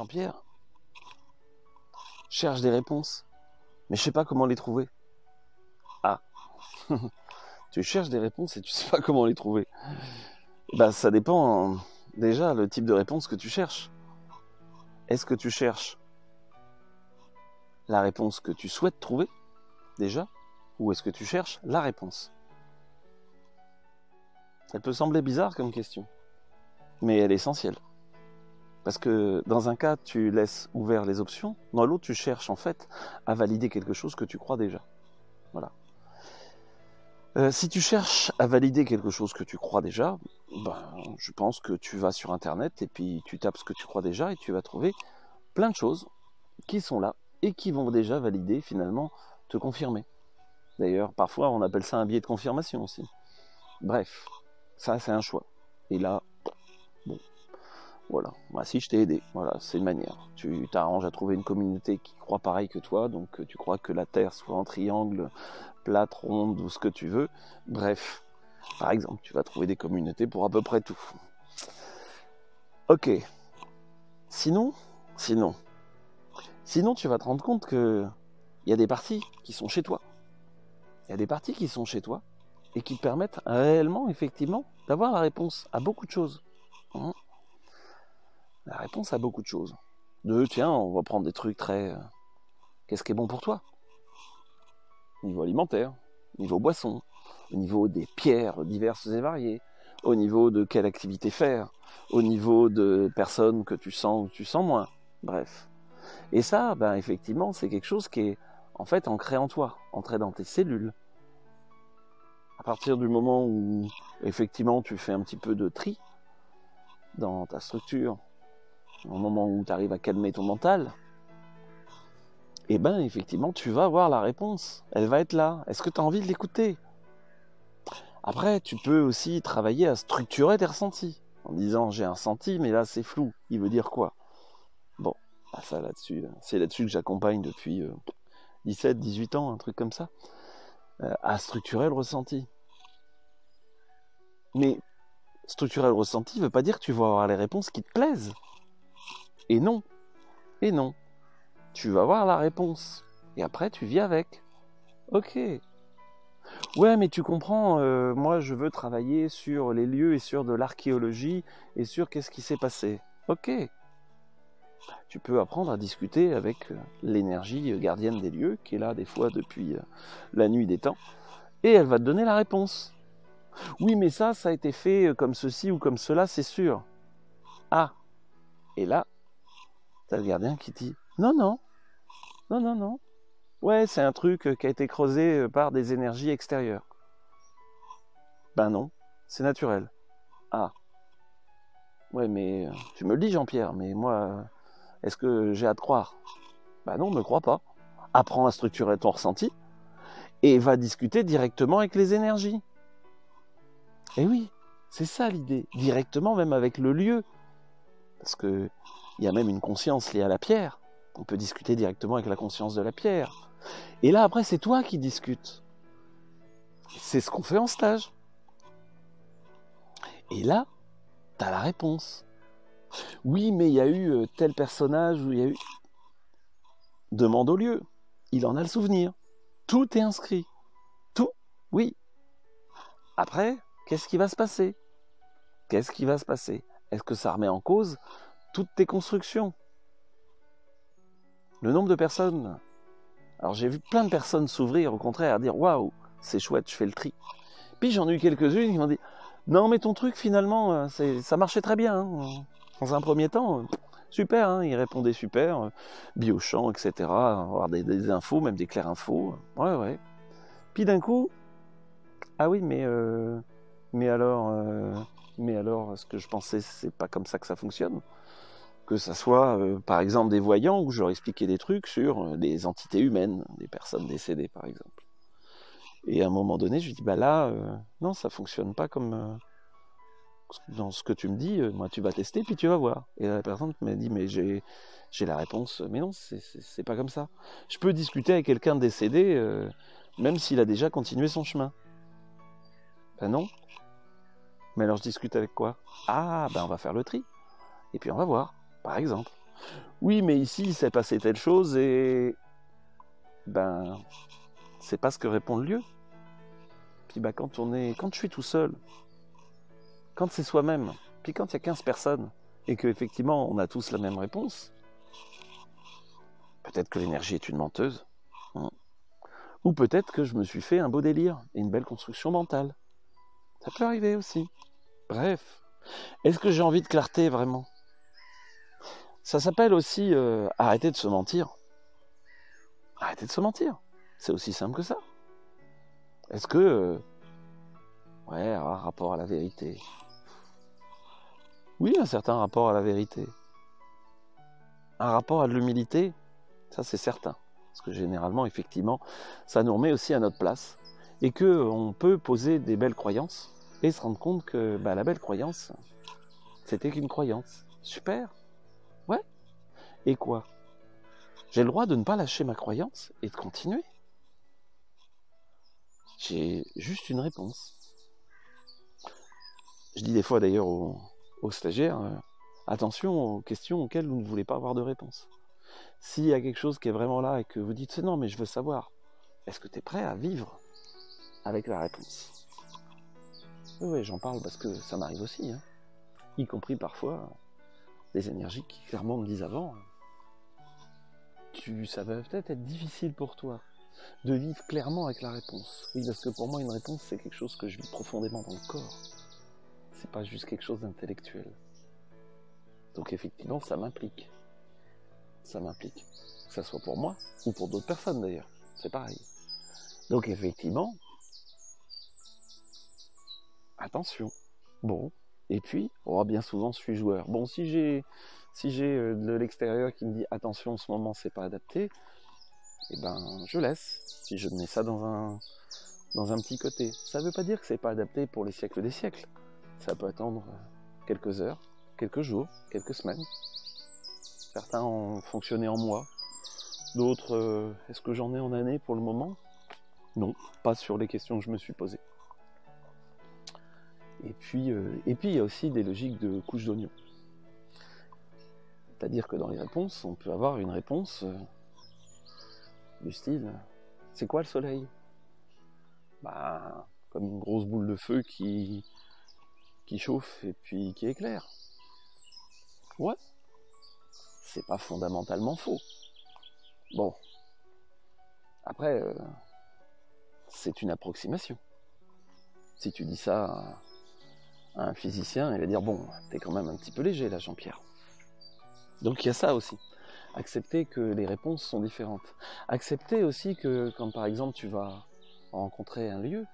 Jean-Pierre, je cherche des réponses, mais je sais pas comment les trouver. Ah, tu cherches des réponses et tu sais pas comment les trouver. Bah, ça dépend déjà le type de réponse que tu cherches. Est-ce que tu cherches la réponse que tu souhaites trouver, déjà, ou est-ce que tu cherches la réponse? Elle peut sembler bizarre comme question, mais elle est essentielle. Parce que dans un cas, tu laisses ouvert les options, dans l'autre, tu cherches en fait à valider quelque chose que tu crois déjà. Voilà. Si tu cherches à valider quelque chose que tu crois déjà, je pense que tu vas sur Internet et puis tu tapes ce que tu crois déjà et tu vas trouver plein de choses qui sont là et qui vont déjà valider, finalement, te confirmer. D'ailleurs, parfois, on appelle ça un biais de confirmation aussi. Bref, ça, c'est un choix. Et là, bon, voilà. Bah, si je t'ai aidé, voilà, c'est une manière. Tu t'arranges à trouver une communauté qui croit pareil que toi, donc tu crois que la Terre soit en triangle, plate, ronde, ou ce que tu veux. Bref, par exemple, tu vas trouver des communautés pour à peu près tout. Ok. Sinon, tu vas te rendre compte que il y a des parties qui sont chez toi. Il y a des parties qui sont chez toi et qui te permettent réellement, effectivement, d'avoir la réponse à beaucoup de choses. La réponse à beaucoup de choses. Tiens, on va prendre des trucs très... qu'est-ce qui est bon pour toi? Au niveau alimentaire, au niveau boisson, au niveau des pierres diverses et variées, au niveau de quelle activité faire, au niveau de personnes que tu sens ou tu sens moins. Bref. Et ça, effectivement, c'est quelque chose qui est en fait ancré en toi, ancré dans tes cellules. À partir du moment où, effectivement, tu fais un petit peu de tri dans ta structure, au moment où tu arrives à calmer ton mental, et effectivement, tu vas avoir la réponse. Elle va être là. Est-ce que tu as envie de l'écouter? Après, tu peux aussi travailler à structurer tes ressentis, en disant, j'ai un ressenti, mais là, c'est flou. Il veut dire quoi? Bon, ça là-dessus, c'est là-dessus que j'accompagne depuis 17, 18 ans, un truc comme ça, à structurer le ressenti. Mais structurer le ressenti ne veut pas dire que tu vas avoir les réponses qui te plaisent. Et non. Tu vas avoir la réponse. Et après, tu vis avec. Ok. Ouais, mais tu comprends, moi, je veux travailler sur les lieux et sur de l'archéologie et sur qu'est-ce qui s'est passé. Ok. Tu peux apprendre à discuter avec l'énergie gardienne des lieux, qui est là des fois depuis la nuit des temps, et elle va te donner la réponse. Oui, mais ça a été fait comme ceci ou comme cela, c'est sûr. Ah. Et là, t'as le gardien qui dit non. Ouais, c'est un truc qui a été creusé par des énergies extérieures. Ben non, c'est naturel. Ah. Ouais, mais tu me le dis, Jean-Pierre, mais moi, est-ce que j'ai à te croire? Ben non, ne me crois pas. Apprends à structurer ton ressenti et va discuter directement avec les énergies. Et oui, c'est ça l'idée, directement même avec le lieu. Parce que il y a même une conscience liée à la pierre. On peut discuter directement avec la conscience de la pierre. Et là, après, c'est toi qui discutes. C'est ce qu'on fait en stage. Et là, t'as la réponse. Oui, mais il y a eu tel personnage, ou il y a eu... Demande au lieu. Il en a le souvenir. Tout est inscrit. Tout, oui. Après, qu'est-ce qui va se passer? Est-ce que ça remet en cause toutes tes constructions? Le nombre de personnes... Alors j'ai vu plein de personnes s'ouvrir, au contraire, à dire « Waouh, c'est chouette, je fais le tri ». Puis j'en ai eu quelques-unes qui m'ont dit « Non, mais ton truc, finalement, ça marchait très bien. Hein. Dans un premier temps, super, hein. Il répondait super, Biochamp, etc. Avoir des infos, même des clairs infos. Ouais. Puis d'un coup, ah oui, mais alors, ce que je pensais, c'est pas comme ça que ça fonctionne. Que ça soit, par exemple, des voyants où je leur expliquais des trucs sur des entités humaines, des personnes décédées, par exemple. Et à un moment donné, je lui dis, non, ça fonctionne pas comme dans ce que tu me dis. Moi, tu vas tester, puis tu vas voir. Et la personne m'a dit, mais j'ai la réponse. Mais non, c'est pas comme ça. Je peux discuter avec quelqu'un décédé, même s'il a déjà continué son chemin. Ben non. Mais alors, je discute avec quoi? Ah, on va faire le tri. Et puis on va voir, par exemple. Oui, mais ici, il s'est passé telle chose et... Ben, c'est pas ce que répond le lieu. Puis ben, quand je suis tout seul, quand c'est soi-même, puis quand il y a 15 personnes, et qu'effectivement, on a tous la même réponse, peut-être que l'énergie est une menteuse. Ou peut-être que je me suis fait un beau délire et une belle construction mentale. Ça peut arriver aussi. Bref. Est-ce que j'ai envie de clarté vraiment? Ça s'appelle aussi arrêter de se mentir. Arrêter de se mentir. C'est aussi simple que ça. Est-ce que... ouais, un rapport à la vérité. Oui, un certain rapport à la vérité. Un rapport à de l'humilité, ça c'est certain. Parce que généralement, effectivement, ça nous remet aussi à notre place. Et qu'on peut poser des belles croyances et se rendre compte que bah, la belle croyance, c'était qu'une croyance. Super. Ouais. Et quoi? J'ai le droit de ne pas lâcher ma croyance et de continuer. J'ai juste une réponse. Je dis des fois d'ailleurs aux stagiaires, attention aux questions auxquelles vous ne voulez pas avoir de réponse. S'il y a quelque chose qui est vraiment là et que vous dites non mais je veux savoir, est-ce que tu es prêt à vivre avec la réponse? Oui, j'en parle parce que ça m'arrive aussi, hein. Y compris parfois des énergies qui clairement me disent avant, ça va peut-être être difficile pour toi de vivre clairement avec la réponse. Oui, parce que pour moi une réponse c'est quelque chose que je vis profondément dans le corps. C'est pas juste quelque chose d'intellectuel. Donc effectivement ça m'implique. Ça m'implique. Que ça soit pour moi ou pour d'autres personnes d'ailleurs. C'est pareil. Donc effectivement, attention. Bon. Et puis, bien souvent je suis joueur. Bon, si j'ai de l'extérieur qui me dit attention en ce moment c'est pas adapté, eh ben je laisse. Si je mets ça dans un petit côté. Ça veut pas dire que c'est pas adapté pour les siècles des siècles. Ça peut attendre quelques heures, quelques jours, quelques semaines. Certains ont fonctionné en mois. D'autres, est-ce que j'en ai en année pour le moment? Non, pas sur les questions que je me suis posées. Et puis, il y a aussi des logiques de couches d'oignon. C'est-à-dire que dans les réponses, on peut avoir une réponse du style « C'est quoi le soleil ?» Bah, comme une grosse boule de feu qui chauffe et puis qui éclaire. Ouais, c'est pas fondamentalement faux. Bon, après, c'est une approximation. Si tu dis ça à un physicien, il va dire « Bon, t'es quand même un petit peu léger là, Jean-Pierre. » Donc il y a ça aussi. Accepter que les réponses sont différentes. Accepter aussi que quand par exemple tu vas rencontrer un lieu,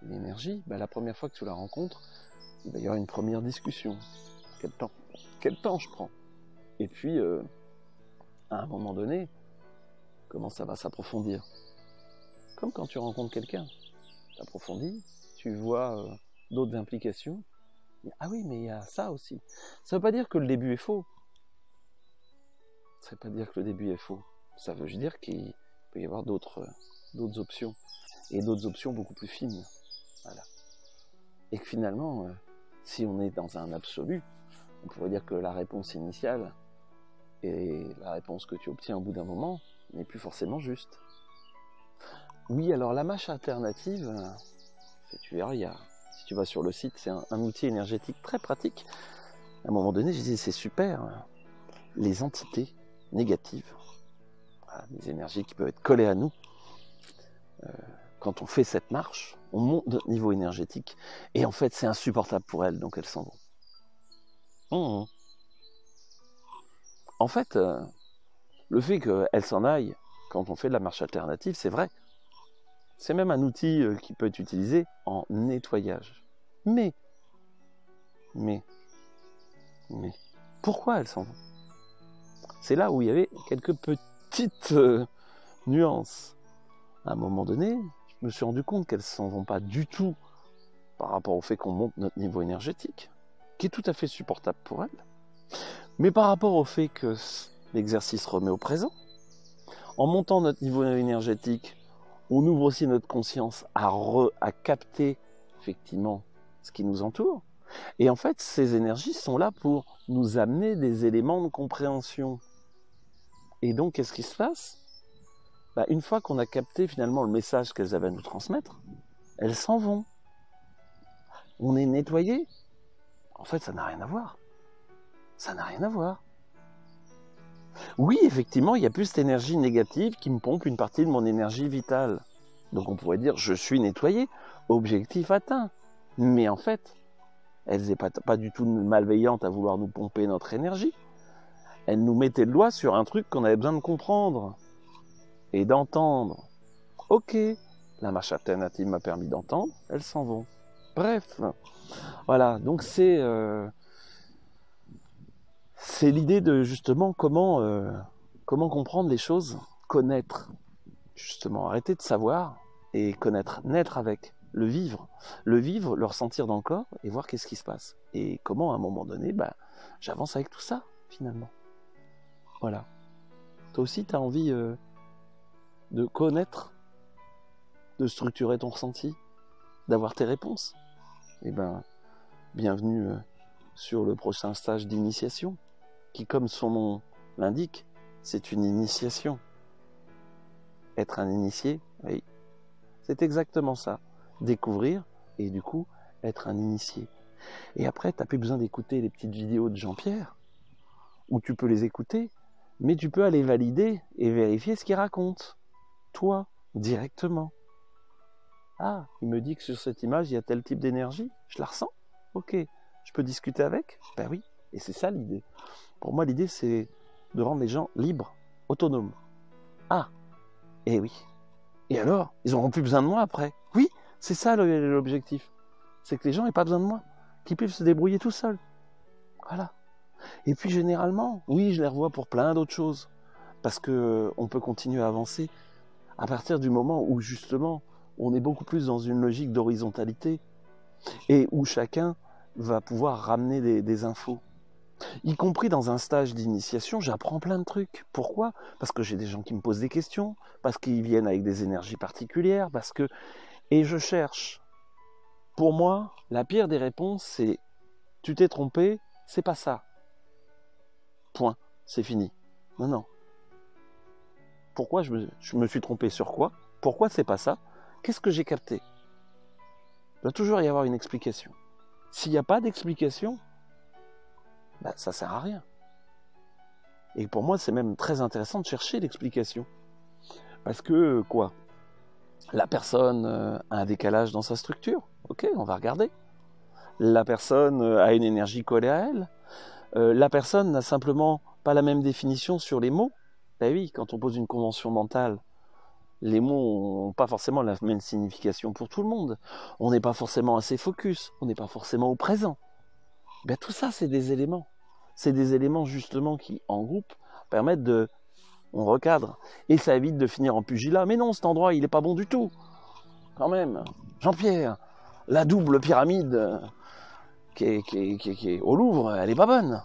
une énergie, la première fois que tu la rencontres, il va y avoir une première discussion. Quel temps je prends? Et puis, à un moment donné, comment ça va s'approfondir? Comme quand tu rencontres quelqu'un, tu approfondis, tu vois d'autres implications. Ah oui, mais il y a ça aussi. Ça ne veut pas dire que le début est faux. Ça ne veut pas dire que le début est faux. Ça veut juste dire qu'il peut y avoir d'autres options. Et d'autres options beaucoup plus fines. Voilà. Et que finalement, si on est dans un absolu, on pourrait dire que la réponse initiale et la réponse que tu obtiens au bout d'un moment n'est plus forcément juste. Oui, alors la marche alternative, tu verras, si tu vas sur le site, c'est un outil énergétique très pratique. À un moment donné, je disais, c'est super, les entités négatives, des énergies qui peuvent être collées à nous, quand on fait cette marche, on monte notre niveau énergétique, et en fait, c'est insupportable pour elles, donc elles s'en vont. En fait, le fait qu'elles s'en aillent quand on fait de la marche alternative, c'est vrai. C'est même un outil qui peut être utilisé en nettoyage. Mais, pourquoi elles s'en vont? C'est là où il y avait quelques petites nuances. À un moment donné, je me suis rendu compte qu'elles ne s'en vont pas du tout par rapport au fait qu'on monte notre niveau énergétique, qui est tout à fait supportable pour elles, mais par rapport au fait que l'exercice remet au présent. En montant notre niveau énergétique, on ouvre aussi notre conscience à capter effectivement ce qui nous entoure. Et en fait, ces énergies sont là pour nous amener des éléments de compréhension. Et donc, qu'est-ce qui se passe? Une fois qu'on a capté finalement le message qu'elles avaient à nous transmettre, elles s'en vont. On est nettoyé. En fait, ça n'a rien à voir. Ça n'a rien à voir. Oui, effectivement, il y a plus cette énergie négative qui me pompe une partie de mon énergie vitale. Donc on pourrait dire, je suis nettoyé, objectif atteint. Mais en fait, elles n'est pas du tout malveillantes à vouloir nous pomper notre énergie. Elles nous mettaient le doigt sur un truc qu'on avait besoin de comprendre et d'entendre. Ok, la marche alternative m'a permis d'entendre, elles s'en vont. Bref, voilà, donc c'est l'idée de justement comment comprendre les choses, connaître, justement, arrêter de savoir et connaître, naître avec, le vivre, le ressentir dans le corps et voir qu'est-ce qui se passe. Et comment à un moment donné, j'avance avec tout ça, finalement. Voilà. Toi aussi, tu as envie de connaître, de structurer ton ressenti, d'avoir tes réponses. Eh bien, bienvenue sur le prochain stage d'initiation, qui, comme son nom l'indique, c'est une initiation. Être un initié, oui, c'est exactement ça. Découvrir et du coup, être un initié. Et après, tu n'as plus besoin d'écouter les petites vidéos de Jean-Pierre, où tu peux les écouter, mais tu peux aller valider et vérifier ce qu'il raconte. Toi, directement. Ah, il me dit que sur cette image, il y a tel type d'énergie, je la ressens. Ok, je peux discuter avec? Ben oui, et c'est ça l'idée. Pour moi, l'idée, c'est de rendre les gens libres, autonomes. Ah, et oui. Et alors, ils n'auront plus besoin de moi après? Oui, c'est ça l'objectif. C'est que les gens n'aient pas besoin de moi, qu'ils puissent se débrouiller tout seuls. Voilà. Et puis généralement, oui, je les revois pour plein d'autres choses. Parce qu'on peut continuer à avancer à partir du moment où justement, on est beaucoup plus dans une logique d'horizontalité et où chacun va pouvoir ramener des infos. Y compris dans un stage d'initiation, j'apprends plein de trucs. Pourquoi? Parce que j'ai des gens qui me posent des questions, parce qu'ils viennent avec des énergies particulières, et je cherche. Pour moi, la pire des réponses, c'est « tu t'es trompé, c'est pas ça ». Point, c'est fini. Non. Pourquoi je me suis trompé sur quoi? Pourquoi c'est pas ça? Qu'est-ce que j'ai capté? Il doit toujours y avoir une explication. S'il n'y a pas d'explication, ça sert à rien. Et pour moi, c'est même très intéressant de chercher l'explication. Parce que, quoi? La personne a un décalage dans sa structure. Ok, on va regarder. La personne a une énergie collée à elle. La personne n'a simplement pas la même définition sur les mots. Ben oui, quand on pose une convention mentale, les mots n'ont pas forcément la même signification pour tout le monde. On n'est pas forcément assez focus, on n'est pas forcément au présent. Ben, tout ça, c'est des éléments. C'est des éléments justement qui, en groupe, permettent on recadre. Et ça évite de finir en pugilat. Mais non, cet endroit, il n'est pas bon du tout. Quand même. Jean-Pierre, la double pyramide qui est au Louvre, elle n'est pas bonne.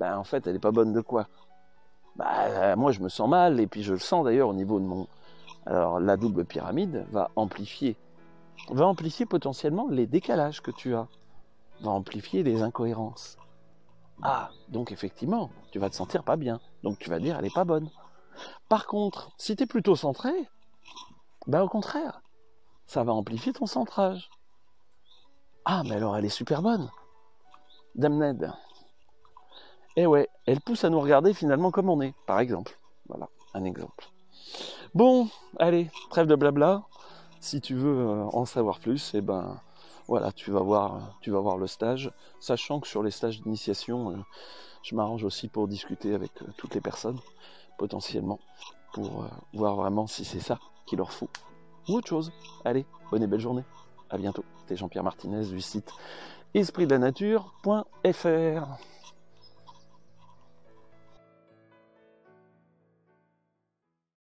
En fait, elle n'est pas bonne de quoi? Moi, je me sens mal, et puis je le sens d'ailleurs au niveau de mon... Alors, la double pyramide va amplifier potentiellement les décalages que tu as, va amplifier les incohérences. Ah, donc effectivement, tu vas te sentir pas bien, donc tu vas dire elle est pas bonne. Par contre, si tu es plutôt centré, au contraire, ça va amplifier ton centrage. Ah, mais alors elle est super bonne. Damned. Eh ouais, elle pousse à nous regarder finalement comme on est, par exemple. Voilà, un exemple. Bon, allez, trêve de blabla. Si tu veux en savoir plus, voilà, tu vas voir le stage. Sachant que sur les stages d'initiation, je m'arrange aussi pour discuter avec toutes les personnes, potentiellement, pour voir vraiment si c'est ça qu'il leur faut. Ou autre chose. Allez, bonne et belle journée. À bientôt. C'était Jean-Pierre Martinez du site espritdelanature.fr.